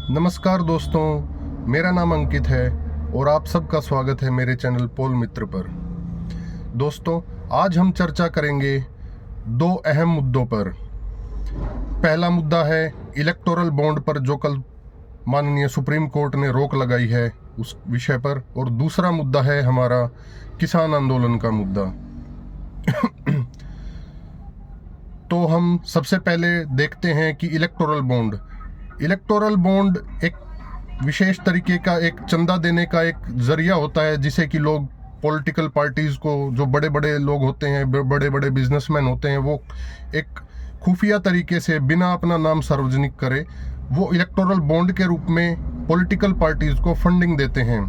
नमस्कार दोस्तों, मेरा नाम अंकित है और आप सबका स्वागत है मेरे चैनल पोल मित्र पर। दोस्तों, आज हम चर्चा करेंगे दो अहम मुद्दों पर। पहला मुद्दा है इलेक्टोरल बॉन्ड पर जो कल माननीय सुप्रीम कोर्ट ने रोक लगाई है उस विषय पर, और दूसरा मुद्दा है हमारा किसान आंदोलन का मुद्दा। तो हम सबसे पहले देखते हैं कि इलेक्टोरल बॉन्ड एक विशेष तरीके का एक चंदा देने का एक जरिया होता है, जिसे कि लोग पॉलिटिकल पार्टीज को, जो बड़े बड़े लोग होते हैं, बड़े बड़े बिजनेसमैन होते हैं, वो एक खुफिया तरीके से बिना अपना नाम सार्वजनिक करे वो इलेक्टोरल बॉन्ड के रूप में पॉलिटिकल पार्टीज को फंडिंग देते हैं।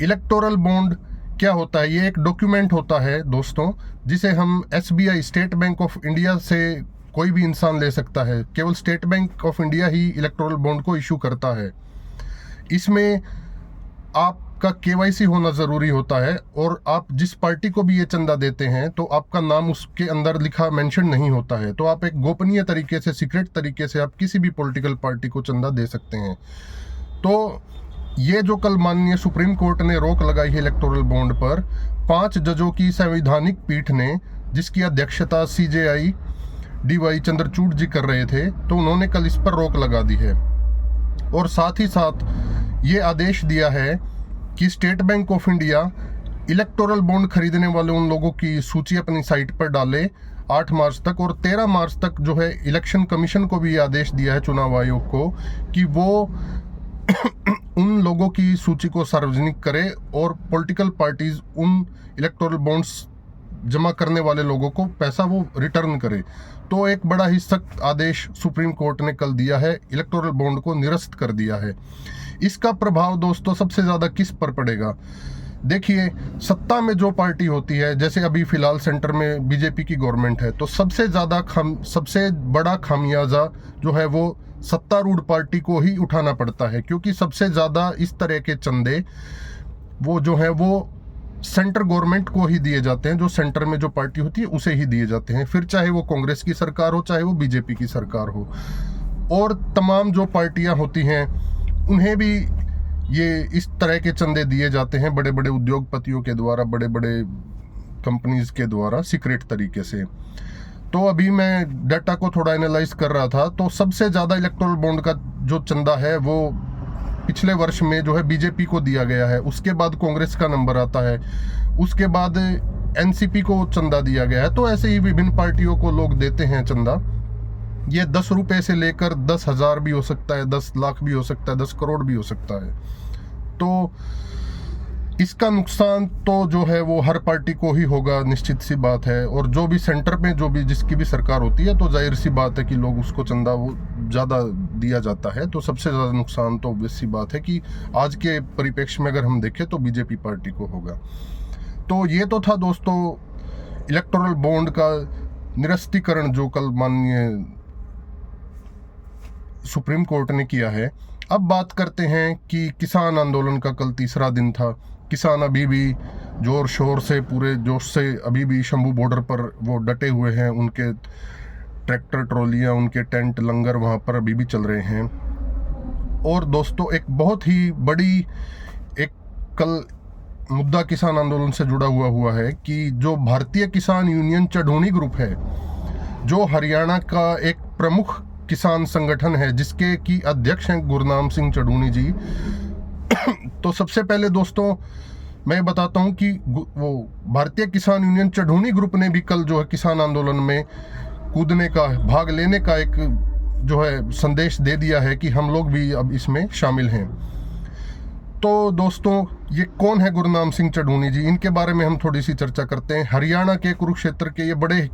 इलेक्टोरल बॉन्ड क्या होता है? ये एक डॉक्यूमेंट होता है दोस्तों, जिसे हम SBI state bank of India से कोई भी इंसान ले सकता है। केवल state bank of India he electoral bond को इशू करता है। इसमें आपका KYC होना ज़रूरी होता है, और आप जिस पार्टी को भी ये चंदा देते हैं तो आपका नाम उसके अंदर लिखा मेंशन नहीं होता है। तो आप एक गोपनीय तरीके से, सीक्रेट तरीके से आप किसी भी पॉलिटिकल पार्टी को चंदा दे सकते हैं। तो ये जो कल माननीय सुप्रीम कोर्ट ने रोक लगाई है इलेक्टोरल बॉन्ड पर, 5 जजों की संवैधानिक पीठ ने, जिसकी अध्यक्षता CJI DY चंद्रचूड़ जी कर रहे थे, तो उन्होंने कल इस पर रोक लगा दी है। और साथ ही साथ ये आदेश दिया है कि state bank of India electoral bond खरीदने वाले उन लोगों की सूची अपनी साइट पर डाले 8 मार्च तक, और 13 मार्च तक जो है इलेक्शन कमीशन को भी आदेश दिया है, चुनाव आयोग को, कि वो उन लोगों की सूची को सार्वजनिक करे और पॉलिटिकल पार्टीज उन इलेक्टोरल बॉन्ड्स जमा करने वाले लोगों को पैसा वो रिटर्न करे। तो एक बड़ा ही सख्त आदेश सुप्रीम कोर्ट ने कल दिया है, इलेक्टोरल बॉन्ड को निरस्त कर दिया है। इसका प्रभाव दोस्तों सबसे ज़्यादा किस पर पड़ेगा? देखिए, सत्ता में जो पार्टी होती है, जैसे अभी फिलहाल सेंटर में BJP की गवर्नमेंट है, तो सबसे बड़ा खामियाजा जो है वो सत्तारूढ़ पार्टी को ही उठाना पड़ता है, क्योंकि सबसे ज़्यादा इस तरह के चंदे वो जो है वो सेंटर गवर्नमेंट को ही दिए जाते हैं। जो सेंटर में जो पार्टी होती है उसे ही दिए जाते हैं, फिर चाहे वो कांग्रेस की सरकार हो, चाहे वो BJP की सरकार हो। और तमाम जो पार्टियां होती हैं उन्हें भी ये इस तरह के चंदे दिए जाते हैं, बड़े बड़े उद्योगपतियों के द्वारा, बड़े बड़े कंपनीज के द्वारा, सीक्रेट तरीके से। तो अभी मैं डाटा को थोड़ा एनालाइज कर रहा था, तो सबसे ज़्यादा इलेक्टोरल बॉन्ड का जो चंदा है वो पिछले वर्ष में जो है BJP को दिया गया है, उसके बाद कांग्रेस का नंबर आता है, उसके बाद NCP को चंदा दिया गया है। तो ऐसे ही विभिन्न पार्टियों को लोग देते हैं चंदा। ये 10 रुपये से लेकर 10,000 भी हो सकता है, 10 लाख भी हो सकता है, 10 करोड़ भी हो सकता है। तो इसका नुकसान तो जो है वो हर पार्टी को ही होगा, निश्चित सी बात है। और जो भी सेंटर में जो भी जिसकी भी सरकार होती है, तो जाहिर सी बात है कि लोग उसको चंदा वो ज़्यादा दिया जाता है। तो सबसे ज़्यादा नुकसान तो ऑब्वियस सी बात है कि आज के परिप्रेक्ष्य में अगर हम देखें तो BJP पार्टी को होगा। तो ये तो था दोस्तों इलेक्टोरल बॉन्ड का निरस्तीकरण जो कल माननीय सुप्रीम कोर्ट ने किया है। अब बात करते हैं कि किसान आंदोलन का कल तीसरा दिन था। किसान अभी भी जोर शोर से, पूरे जोश से अभी भी शंभू बॉर्डर पर वो डटे हुए हैं। उनके ट्रैक्टर ट्रॉलियाँ, उनके टेंट, लंगर वहाँ पर अभी भी चल रहे हैं। और दोस्तों, एक बहुत ही बड़ी एक कल मुद्दा किसान आंदोलन से जुड़ा हुआ है कि जो भारतीय किसान यूनियन चढ़ूनी ग्रुप है, जो हरियाणा का एक प्रमुख किसान संगठन है, जिसके की अध्यक्ष हैं गुरनाम सिंह चढ़ूनी जी। तो सबसे पहले दोस्तों मैं बताता हूं कि वो भारतीय किसान यूनियन चढ़ूनी ग्रुप ने भी कल जो है किसान आंदोलन में कूदने का, भाग लेने का एक जो है संदेश दे दिया है कि हम लोग भी अब इसमें शामिल हैं। तो दोस्तों, ये कौन है गुरनाम सिंह चढ़ूनी जी? इनके बारे में हम थोड़ी सी चर्चा करते हैं। हरियाणा के कुरुक्षेत्र के ये बड़े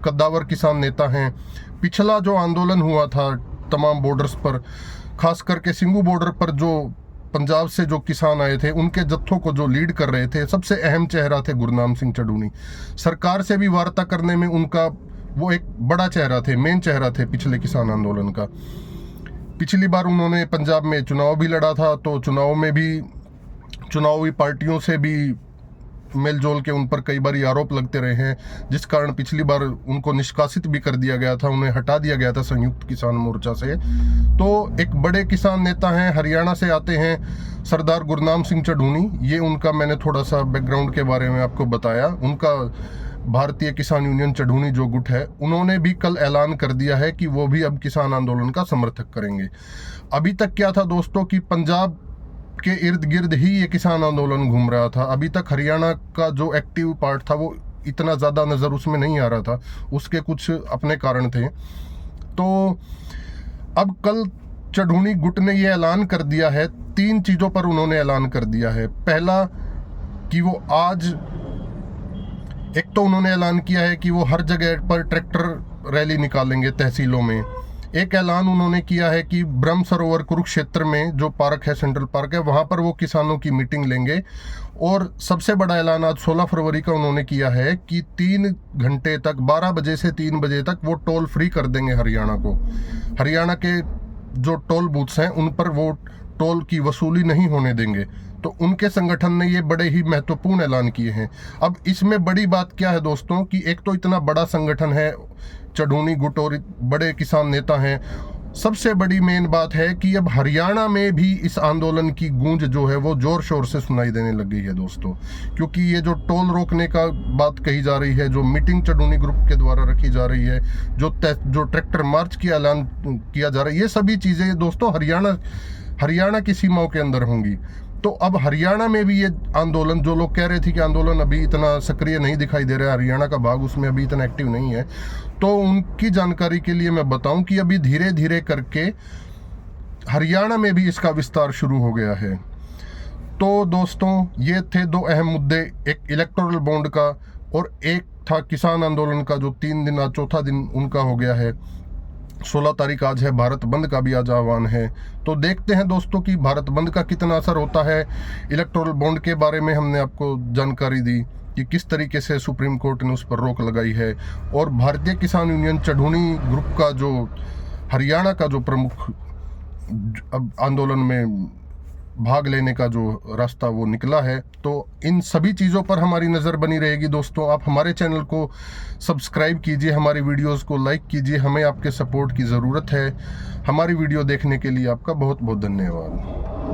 कद्दावर किसान नेता हैं। पिछला जो आंदोलन हुआ था तमाम बॉर्डर्स पर, खास करके सिंगू बॉर्डर पर जो पंजाब से जो किसान आए थे, उनके जत्थों को जो लीड कर रहे थे, सबसे अहम चेहरा थे गुरनाम सिंह चढ़ूनी। सरकार से भी वार्ता करने में उनका वो एक बड़ा चेहरा थे, मेन चेहरा थे पिछले किसान आंदोलन का। पिछली बार उन्होंने पंजाब में चुनाव भी लड़ा था, तो चुनाव में भी चुनावी पार्टियों से भी मेलजोल के उन पर कई बार आरोप लगते रहे हैं, जिस कारण पिछली बार उनको निष्कासित भी कर दिया गया था, उन्हें हटा दिया गया था संयुक्त किसान मोर्चा से। तो एक बड़े किसान नेता हैं, हरियाणा से आते हैं सरदार गुरनाम सिंह चढ़ूनी। ये उनका मैंने थोड़ा सा बैकग्राउंड के बारे में आपको बताया। उनका भारतीय किसान यूनियन चढ़ूनी जो गुट है, उन्होंने भी कल ऐलान कर दिया है कि वो भी अब किसान आंदोलन का समर्थक करेंगे। अभी तक क्या था दोस्तों कि पंजाब के इर्द गिर्द ही ये किसान आंदोलन घूम रहा था। अभी तक हरियाणा का जो एक्टिव पार्ट था वो इतना ज़्यादा नज़र उसमें नहीं आ रहा था, उसके कुछ अपने कारण थे। तो अब कल चढ़ूनी गुट ने ये ऐलान कर दिया है, 3 चीज़ों पर उन्होंने ऐलान कर दिया है। पहला कि वो आज, एक तो उन्होंने ऐलान किया है कि वो हर जगह पर ट्रैक्टर रैली निकालेंगे तहसीलों में। एक ऐलान उन्होंने किया है कि ब्रह्म सरोवर कुरुक्षेत्र में जो पार्क है, सेंट्रल पार्क है, वहाँ पर वो किसानों की मीटिंग लेंगे। और सबसे बड़ा ऐलान आज 16 फरवरी का उन्होंने किया है कि 3 घंटे तक, 12 बजे से 3 बजे तक वो टोल फ्री कर देंगे हरियाणा को। हरियाणा के जो टोल बूथ्स हैं उन पर वो टोल की वसूली नहीं होने देंगे। तो उनके संगठन ने ये बड़े ही महत्वपूर्ण ऐलान किए हैं। अब इसमें बड़ी बात क्या है दोस्तों कि एक तो इतना बड़ा संगठन है चढ़ूनी गुट और बड़े किसान नेता हैं। सबसे बड़ी मेन बात है कि अब हरियाणा में भी इस आंदोलन की गूंज जो है वो जोर शोर से सुनाई देने लग गई है दोस्तों। क्योंकि ये जो टोल रोकने का बात कही जा रही है, जो मीटिंग चढ़ूनी ग्रुप के द्वारा रखी जा रही है, जो ट्रैक्टर मार्च की ऐलान किया जा रहा है, ये सभी चीज़ें दोस्तों हरियाणा की सीमाओं के अंदर होंगी। तो अब हरियाणा में भी ये आंदोलन, जो लोग कह रहे थे कि आंदोलन अभी इतना सक्रिय नहीं दिखाई दे रहा है, हरियाणा का भाग उसमें अभी इतना एक्टिव नहीं है, तो उनकी जानकारी के लिए मैं बताऊं कि अभी धीरे धीरे करके हरियाणा में भी इसका विस्तार शुरू हो गया है। तो दोस्तों ये थे 2 अहम मुद्दे, एक इलेक्टोरल बॉन्ड का और एक था किसान आंदोलन का, जो 3 दिन, आज चौथा दिन उनका हो गया है। 16 तारीख आज है, भारत बंद का भी आज आह्वान है। तो देखते हैं दोस्तों कि भारत बंद का कितना असर होता है। इलेक्टोरल बॉन्ड के बारे में हमने आपको जानकारी दी कि किस तरीके से सुप्रीम कोर्ट ने उस पर रोक लगाई है, और भारतीय किसान यूनियन चढ़ूनी ग्रुप का जो हरियाणा का जो प्रमुख अब आंदोलन में भाग लेने का जो रास्ता वो निकला है। तो इन सभी चीज़ों पर हमारी नज़र बनी रहेगी दोस्तों। आप हमारे चैनल को सब्सक्राइब कीजिए, हमारी वीडियोस को लाइक कीजिए, हमें आपके सपोर्ट की ज़रूरत है। हमारी वीडियो देखने के लिए आपका बहुत बहुत धन्यवाद।